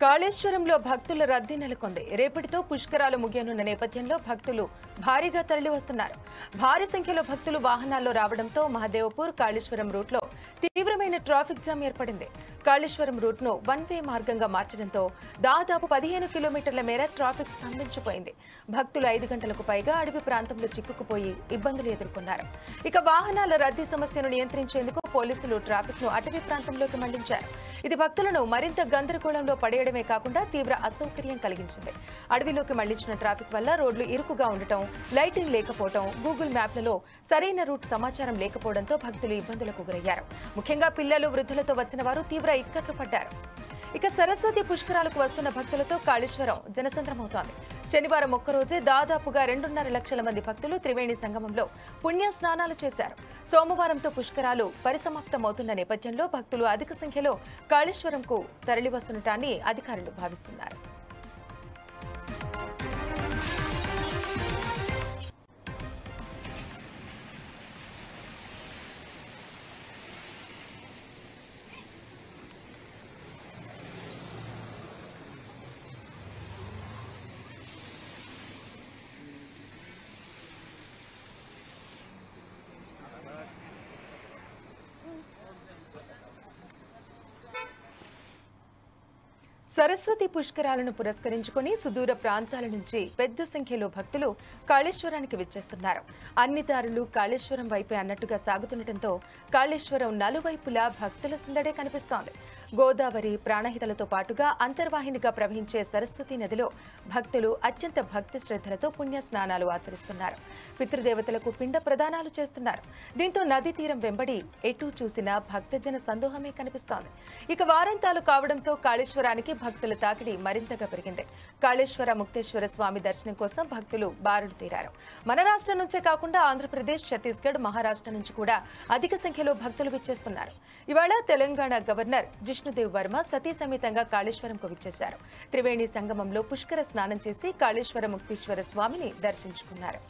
కాళేశ్వరంలో భక్తుల రద్దీ నెలకొంది. రేపటితో పుష్కరాలు ముగియనున్న నేపథ్యంలో భక్తులు భారీగా తరలి వస్తున్నారు. భారీ సంఖ్యలో భక్తులు వాహనాల్లో రావడంతో మహదేవపూర్ కాళేశ్వరం రూట్లో తీవ్రమైన ట్రాఫిక్ జామ్ ఏర్పడింది. కాళేశ్వరం రూట్ను వన్ వే మార్గంగా మార్చడంతో దాదాపు 15 కిలోమీటర్ల మేర ట్రాఫిక్ స్తంభించిపోయింది. భక్తులు 5 గంటలకు పైగా అడవి ప్రాంతంలో చిక్కుకుపోయి ఇబ్బందులు ఎదుర్కొన్నారు. ఇక వాహనాల రద్దీ సమస్యను నియంత్రించేందుకు పోలీసులు ట్రాఫిక్ ను అటవీ ప్రాంతంలోకి మళ్లించారు. ఇది భక్తులను మరింత గందరగోళంలో పడేయడమే కాకుండా తీవ్ర అసౌకర్యం కలిగించింది. అడవిలోకి మళ్లించిన ట్రాఫిక్ వల్ల రోడ్లు ఇరుకుగా ఉండటం, లైటింగ్ లేకపోవడం, గూగుల్ మ్యాప్లలో సరైన రూట్ సమాచారం లేకపోవడంతో భక్తులు ఇబ్బందులకు గురయ్యారు. ముఖ్యంగా పిల్లలు, వృద్ధులతో వచ్చిన వారు తీవ్ర ఇక్కట్లు పడ్డారు. ఇక సరస్వతి పుష్కరాలకు వస్తున్న భక్తులతో కాళేశ్వరం జనసంద్రమవుతోంది. శనివారం ఒక్కరోజే దాదాపుగా 2.5 లక్షల మంది భక్తులు త్రివేణి సంగమంలో పుణ్య స్నానాలు చేశారు. సోమవారంతో పుష్కరాలు పరిసమాప్తమవుతున్న నేపథ్యంలో భక్తులు అధిక సంఖ్యలో కాళేశ్వరంకు తరలివస్తుండటాన్ని అధికారులు భావిస్తున్నారు. సరస్వతి పుష్కరాలను పురస్కరించుకుని సుదూర ప్రాంతాల నుంచి పెద్ద సంఖ్యలో భక్తులు కాళేశ్వరానికి విచ్చేస్తున్నారు. అన్ని దారులు కాళేశ్వరం వైపే అన్నట్టుగా సాగుతుండటంతో కాళేశ్వరం నలువైపులా భక్తుల సందడే కనిపిస్తోంది. గోదావరి, ప్రాణహితలతో పాటుగా అంతర్వాహినిగా ప్రవహించే సరస్వతి నదిలో భక్తులు అత్యంత భక్తి శ్రద్ధలతో పుణ్య స్నానాలు ఆచరిస్తున్నారు. పితృదేవతలకు పిండ ప్రదానాలు చేస్తున్నారు. దీంతో నదీ తీరం వెంబడి ఎటూ చూసినా భక్తజన సందోహమే కనిపిస్తోంది. ఇక వారాంతాలు కావడంతో కాళేశ్వరానికి భక్తుల తాకిడి మరింతగా పెరిగింది. కాళేశ్వర ముక్తేశ్వర స్వామి దర్శనం కోసం భక్తులు బారులు తీరారు. మన రాష్ట్రం నుంచే కాకుండా ఆంధ్రప్రదేశ్, ఛత్తీస్గఢ్, మహారాష్ట్ర నుంచి కూడా అధిక సంఖ్యలో భక్తులు విచ్చేస్తున్నారు. ఇవాళ తెలంగాణ గవర్నర్ జిష్ణుదేవ్ వర్మ సతీ సమేతంగా కాళేశ్వరంకు విచ్చేశారు. త్రివేణి సంగమంలో పుష్కర స్నానం చేసి కాళేశ్వర ముక్తేశ్వర స్వామిని దర్శించుకున్నారు.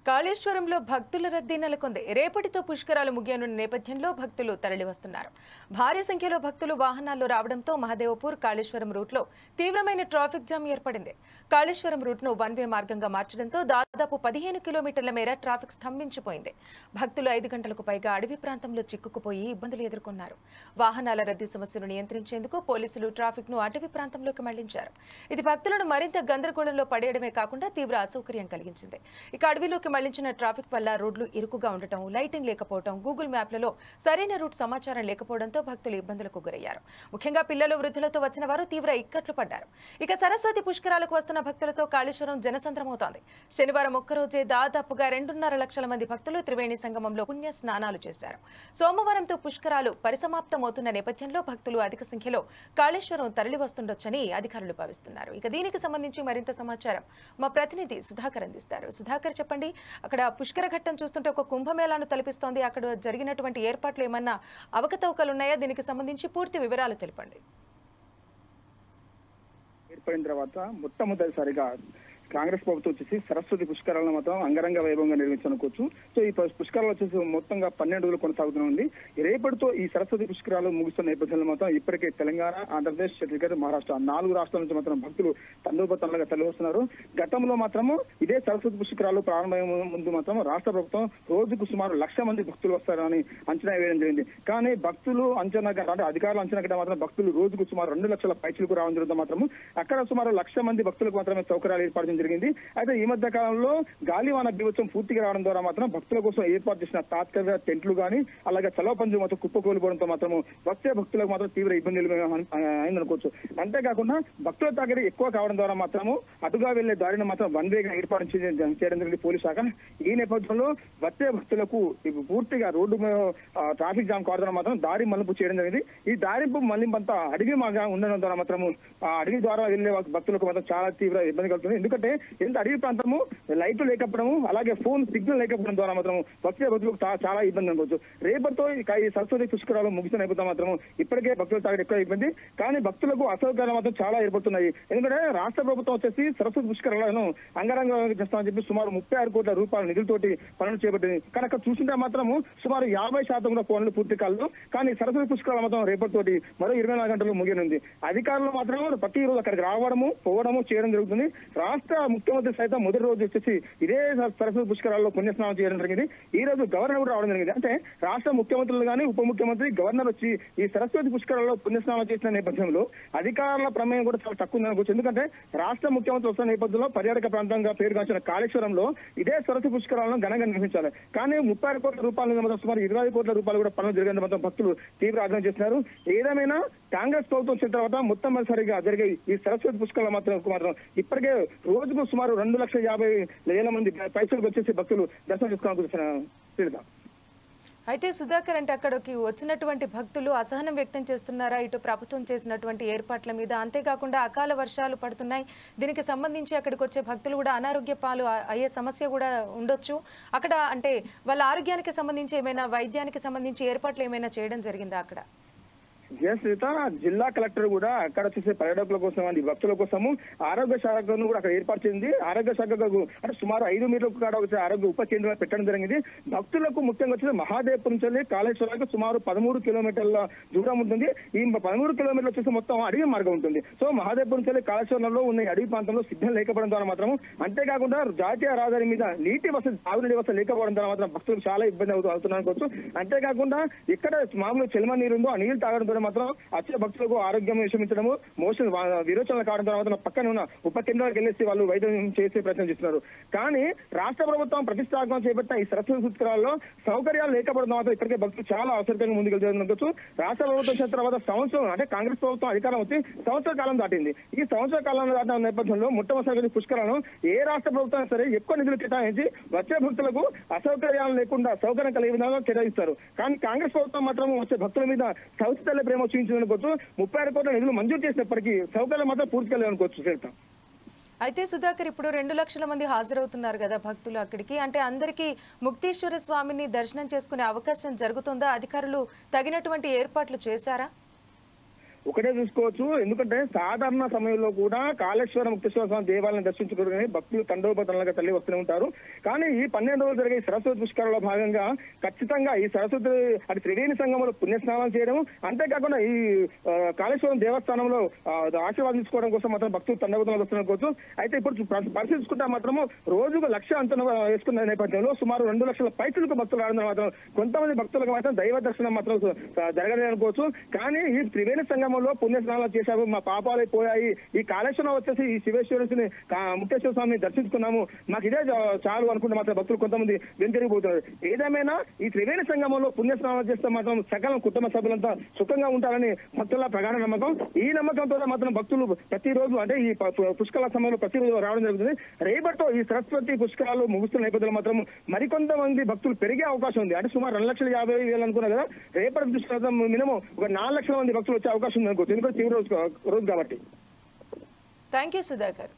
కాళేశ్వరంలో భక్తుల రద్దీ నెలకొంది. రేపటితో పుష్కరాలు ముగియనున్న నేపథ్యంలో భక్తులు తరలివస్తున్నారు. భారీ సంఖ్యలో భక్తులు వాహనాల్లో రావడంతో మహదేవపూర్ కాళేశ్వరం రూట్లో తీవ్రమైన ట్రాఫిక్ జామ్ ఏర్పడింది. కాళేశ్వరం రూట్ను వన్ వే మార్గంగా మార్చడంతో దాదాపు 15 కిలోమీటర్ల మేర ట్రాఫిక్ స్తంభించిపోయింది. భక్తులు 5 గంటలకు పైగా అడవి ప్రాంతంలో చిక్కుకుపోయి ఇబ్బందులు ఎదుర్కొన్నారు. వాహనాల రద్దీ సమస్యను నియంత్రించేందుకు పోలీసులు ట్రాఫిక్ ను అటవీ ప్రాంతంలోకి మళ్లించారు. ఇది భక్తులను మరింత గందరగోళంలో పడేయడమే కాకుండా తీవ్ర అసౌకర్యం కలిగించింది. ఇక అడవిలోకి మళ్లించిన ట్రాఫిక్ వల్ల రోడ్లు ఇరుకుగా ఉండటం, లైటింగ్ లేకపోవడం, గూగుల్ మ్యాప్లలో సరైన రూట్ సమాచారం లేకపోవడంతో భక్తులు ఇబ్బందులకు గురయ్యారు. ముఖ్యంగా పిల్లలు, వృద్ధులతో వచ్చిన వారు తీవ్ర ఇక్కట్లు పడ్డారు. ఇక సరస్వతి పుష్కరాలకు వస్తున్న భక్తులతో కాళేశ్వరం జనసంద్రమవుతోంది. శనివారం ఒక్కరోజే దాదాపుగా 2.5 లక్షల మంది భక్తులు త్రివేణి సంగమంలో పుణ్య స్నానాలు చేశారు. సోమవారంతో పుష్కరాలు పరిసమాప్తమవుతున్న నేపథ్యంలో భక్తులు అధిక సంఖ్యలో కాళేశ్వరం తరలి వస్తుండొచ్చని అధికారులు భావిస్తున్నారు. ఇక దీనికి సంబంధించి మరింత సమాచారం మా ప్రతినిధి సుధాకర్ అందిస్తారు. సుధాకర్, చెప్పండి, అక్కడ పుష్కర ఘట్టం చూస్తుంటే ఒక కుంభమేళాను తలపిస్తోంది. అక్కడ జరిగినటువంటి ఏర్పాట్లు ఏమన్నా అవకతవకలు ఉన్నాయా? దీనికి సంబంధించి పూర్తి వివరాలు తెలపండి. ఏర్పడిన తర్వాత మొట్టమొదటిసారిగా కాంగ్రెస్ ప్రభుత్వం వచ్చేసి సరస్వతి పుష్కరాలను మాత్రం అంగరంగ వైభవంగా నిర్వహించనుకోవచ్చు. సో ఈ పుష్కరాలు వచ్చేసి మొత్తంగా 12 రోజులు కొనసాగుతుంది. రేపటితో ఈ సరస్వతి పుష్కరాలు ముగుస్తున్న నేపథ్యంలో మాత్రం ఇప్పటికే తెలంగాణ, ఆంధ్రప్రదేశ్, ఛత్తీస్గఢ్, మహారాష్ట్ర 4 రాష్ట్రాల నుంచి మాత్రం భక్తులు తండోపతండగా తరలివస్తున్నారు. గతంలో మాత్రము ఇదే సరస్వతి పుష్కరాలు ప్రారంభమయ్యే ముందు మాత్రం రాష్ట్ర ప్రభుత్వం రోజుకు సుమారు 1,00,000 మంది భక్తులు వస్తారని అంచనా వేయడం జరిగింది. కానీ భక్తులు అంచనా అంటే అధికారులు అంచనా కంటే మాత్రం భక్తులు రోజుకు సుమారు 2 లక్షల పైచులకు రావడం జరుగుతుంది. మాత్రము అక్కడ సుమారు 1,00,000 మంది భక్తులకు మాత్రమే సౌకర్యాలు ఏర్పాటు చేయడం జరిగింది. అయితే ఈ మధ్య కాలంలో గాలివాన బీభత్సం పూర్తిగా రావడం ద్వారా మాత్రం భక్తుల కోసం ఏర్పాటు చేసిన తాత్కాలిక టెంట్లు గానీ అలాగే చలవ పంజు మొత్తం కుప్పకూలిపోవడంతో మాత్రము వచ్చే భక్తులకు మాత్రం తీవ్ర ఇబ్బందులు అయిందనుకోవచ్చు. అంతేకాకుండా భక్తుల తాకిడి ఎక్కువ కావడం ద్వారా మాత్రము అటుగా వెళ్లే దారిని మాత్రం వన్ వేగా ఏర్పాటు చేయడం జరిగింది పోలీసు శాఖ. ఈ నేపథ్యంలో వచ్చే భక్తులకు పూర్తిగా రోడ్డు ట్రాఫిక్ జామ్ కావడం ద్వారా మాత్రం దారి మలుపు చేయడం జరిగింది. ఈ దారి మళ్లింపంతా అడవి మాగా ఉండడం ద్వారా మాత్రము ఆ అడవి ద్వారా వెళ్లే భక్తులకు మాత్రం చాలా తీవ్ర ఇబ్బంది కలుగుతుంది. ఎందుకంటే ఎంత అడవి ప్రాంతము లైట్లు లేకపోవడము అలాగే ఫోన్ సిగ్నల్ లేకపోవడం ద్వారా మాత్రం వచ్చే భక్తులకు చాలా ఇబ్బంది అనుకోవచ్చు. రేపటితో ఈ సరస్వతి పుష్కరాలు ముగిసిన నేపథ్యం మాత్రం ఇప్పటికే భక్తులు తాగడం ఎక్కువ ఇబ్బంది, కానీ భక్తులకు అసౌకర్యాలు మాత్రం చాలా ఏర్పడుతున్నాయి. ఎందుకంటే రాష్ట్ర ప్రభుత్వం వచ్చేసి సరస్వతి పుష్కరాలను అంగరంగ చేస్తామని చెప్పి సుమారు 36 కోట్ల రూపాయల నిధులతోటి పనులు చేపట్టింది. కానీ అక్కడ చూసింటే మాత్రము సుమారు 50% కూడా పనులు పూర్తి కాలేదు. కానీ సరస్వతి పుష్కరాలు మాత్రం రేపటితోటి మరో 24 గంటలు ముగియనుంది. అధికారులు మాత్రం ప్రతిరోజు అక్కడికి రావడము పోవడము చేయడం జరుగుతుంది. రాష్ట్ర ముఖ్యమంత్రి సైతం మొదటి రోజు వచ్చేసి ఇదే సరస్వతి పుష్కరాల్లో పుణ్యస్నానం చేయడం జరిగింది. ఈ రోజు గవర్నర్ కూడా రావడం జరిగింది. అంటే రాష్ట్ర ముఖ్యమంత్రులు కానీ ఉప ముఖ్యమంత్రి గవర్నర్ వచ్చి ఈ సరస్వతి పుష్కరాల్లో పుణ్యస్నానం చేసిన నేపథ్యంలో అధికారుల ప్రమేయం కూడా చాలా తక్కువ ఉందనుకోవచ్చు. ఎందుకంటే రాష్ట్ర ముఖ్యమంత్రి వస్తున్న నేపథ్యంలో పర్యాటక ప్రాంతంగా పేరుగాంచిన కాళేశ్వరంలో ఇదే సరస్వతి పుష్కరాలను ఘనంగా నిర్వహించాలి. కానీ 36 కోట్ల రూపాయల మాత్రం సుమారు 20 కోట్ల రూపాయలు కూడా పనులు జరిగేందుకు మాత్రం భక్తులు తీవ్ర ఆగ్రహం చేస్తున్నారు. ఏదేమైనా కాంగ్రెస్ ప్రభుత్వం వచ్చిన తర్వాత మొట్టమొదటిసారిగా జరిగే ఈ సరస్వతి పుష్కరాలు మాత్రం ఇప్పటికే రోజుకు సుమారు 2,50,000 మంది పైసలకు వచ్చేసి భక్తులు దర్శనం చేసుకోవాలనుకుంటున్నారు. అయితే సుధాకర్, అంటే అక్కడికి వచ్చినటువంటి భక్తులు అసహనం వ్యక్తం చేస్తున్నారా ఇటు ప్రభుత్వం చేసినటువంటి ఏర్పాట్ల మీద? అంతేకాకుండా అకాల వర్షాలు పడుతున్నాయి, దీనికి సంబంధించి అక్కడికి వచ్చే భక్తులు కూడా అనారోగ్య పాలు అయ్యే సమస్య కూడా ఉండొచ్చు. అక్కడ అంటే వాళ్ళ ఆరోగ్యానికి సంబంధించి ఏమైనా వైద్యానికి సంబంధించి ఏర్పాట్లు ఏమైనా చేయడం జరిగిందా అక్కడ? జిల్లా కలెక్టర్ కూడా అక్కడ వచ్చేసి పర్యాటకుల కోసం అండి భక్తుల కోసము ఆరోగ్య శాఖను కూడా అక్కడ ఏర్పాటు చేసింది. ఆరోగ్య శాఖకు అంటే సుమారు 5 మీటర్లకు కాడ వచ్చే ఆరోగ్య ఉప కేంద్రాలు పెట్టడం జరిగింది. భక్తులకు ముఖ్యంగా వచ్చేసి మహాదేవ్పూర్ నుంచి కాళేశ్వరానికి సుమారు 13 కిలోమీటర్ల దూరం ఉంటుంది. ఈ 13 కిలోమీటర్లు వచ్చేసి మొత్తం అడవి మార్గం ఉంటుంది. సో మహాదేవ్పూర్ నుంచి కాళేశ్వరంలో ఉన్న అడవి ప్రాంతంలో సిగ్నల్ లేకపోవడం ద్వారా మాత్రం, అంతేకాకుండా జాతీయ రహదారి మీద నీటి వసతి తాగునీటి వసతి లేకపోవడం ద్వారా మాత్రం భక్తులకు చాలా ఇబ్బంది అవుతున్నారు అనుకోవచ్చు. అంతేకాకుండా ఇక్కడ మామూలు చెల్మ నీరు ఉందో ఆ నీళ్లు తాగడం ద్వారా మాత్రం వచ్చే భక్తులకు ఆరోగ్యం విషమించడము మోషన్ విరోచనలు కావడం ద్వారా పక్కన ఉన్న ఉప కేంద్రాలకు వెళ్ళేసి వాళ్ళు వైద్యం చేసే ప్రయత్నం చేస్తున్నారు. కానీ రాష్ట్ర ప్రభుత్వం ప్రతిష్టాత్మకం చేపట్టిన ఈ సరస్వతి పుష్కరాల్లో సౌకర్యాలు లేకపోవడం మాత్రం ఇప్పటికే భక్తులు చాలా అవసరంగా ముందుకెళ్తున్నచ్చు. రాష్ట్ర ప్రభుత్వం వచ్చిన తర్వాత సంవత్సరం అంటే కాంగ్రెస్ ప్రభుత్వం అధికారం వచ్చి సంవత్సర కాలం దాటింది. ఈ సంవత్సర కాలం దాటిన నేపథ్యంలో మొట్టమొదటి పుష్కరాలను ఏ రాష్ట్ర ప్రభుత్వం సరే ఎక్కువ నిధులు కేటాయించి వచ్చే భక్తులకు అసౌకర్యాలు లేకుండా సౌకర్యం కలిగే విధంగా కేటాయిస్తారు. కానీ కాంగ్రెస్ ప్రభుత్వం మాత్రం వచ్చే భక్తుల మీద సౌత్ తల్లి ప్రేమ చూపించిందనుకోవచ్చు. 36 కోట్ల నిధులు మంజూరు చేసినప్పటికీ సౌకర్యం మాత్రం పూర్తిగా లేవనుకోవచ్చు. అయితే సుధాకర్, ఇప్పుడు 2 లక్షల మంది హాజరవుతున్నారు కదా భక్తులు అక్కడికి, అంటే అందరికీ ముక్తేశ్వర స్వామిని దర్శనం చేసుకునే అవకాశం జరుగుతుందా? అధికారులు తగినటువంటి ఏర్పాట్లు చేశారా? ఒకటే చూసుకోవచ్చు. ఎందుకంటే సాధారణ సమయంలో కూడా కాళేశ్వరం ముక్తేశ్వర స్వామి దేవాలయం దర్శించుకోవడానికి భక్తులు తండోపతండలుగా తల్లి వస్తూనే ఉంటారు. కానీ ఈ 12 రోజులు జరిగే సరస్వతి పుష్కరాల్లో భాగంగా ఖచ్చితంగా ఈ సరస్వతి అది త్రివేణి సంగమంలో పుణ్యస్నానం చేయడం, అంతేకాకుండా ఈ కాళేశ్వరం దేవస్థానంలో ఆశీర్వాదించుకోవడం కోసం మాత్రం భక్తులు తండోపతండలు వస్తున్నారు. అయితే ఇప్పుడు పరిశీలించుకుంటే మాత్రము రోజుకు 1,00,000 అంచనా వేసుకున్న నేపథ్యంలో సుమారు 2 లక్షల పైసలకు భక్తులు రావడం మాత్రం కొంతమంది భక్తులకు మాత్రం దైవ దర్శనం మాత్రం జరగలేదు అనుకోవచ్చు. కానీ ఈ త్రివేణి సంగమం పుణ్య స్నానాలు చేశాము, మా పాపాలు పోయాయి, ఈ కాళేశ్వరం వచ్చేసి ఈ శివేశ్వరుని ముక్తేశ్వర స్వామిని దర్శించుకున్నాము, మాకు ఇదే చాలు అనుకుంటే మాత్రం భక్తులు కొంతమంది వెంటరిగిపోతున్నారు. ఏదేమైనా ఈ త్రివేణి సంగమంలో పుణ్య స్నానాలు చేస్తే మాత్రం సకలం కుటుంబ సభ్యులంతా సుఖంగా ఉంటారని భక్తుల ప్రగాఢ నమ్మకం. ఈ నమ్మకంతో మాత్రం భక్తులు ప్రతిరోజు అంటే ఈ పుష్కరాల సమయంలో ప్రతిరోజు రావడం జరుగుతుంది. రేపటితో ఈ సరస్వతి పుష్కరాలు ముగుస్తున్న నేపథ్యంలో మాత్రం మరికొంతమంది భక్తులు పెరిగే అవకాశం ఉంది. అంటే సుమారు 2,50,000 అనుకున్నారు కదా, రేపటి దృష్టి మినిమం ఒక 4 లక్షల మంది భక్తులు వచ్చే అవకాశం ఉంది అనుకోవచ్చు. ఎందుకంటే చివరి రోజు కాబట్టి. Thank you Sudhakar.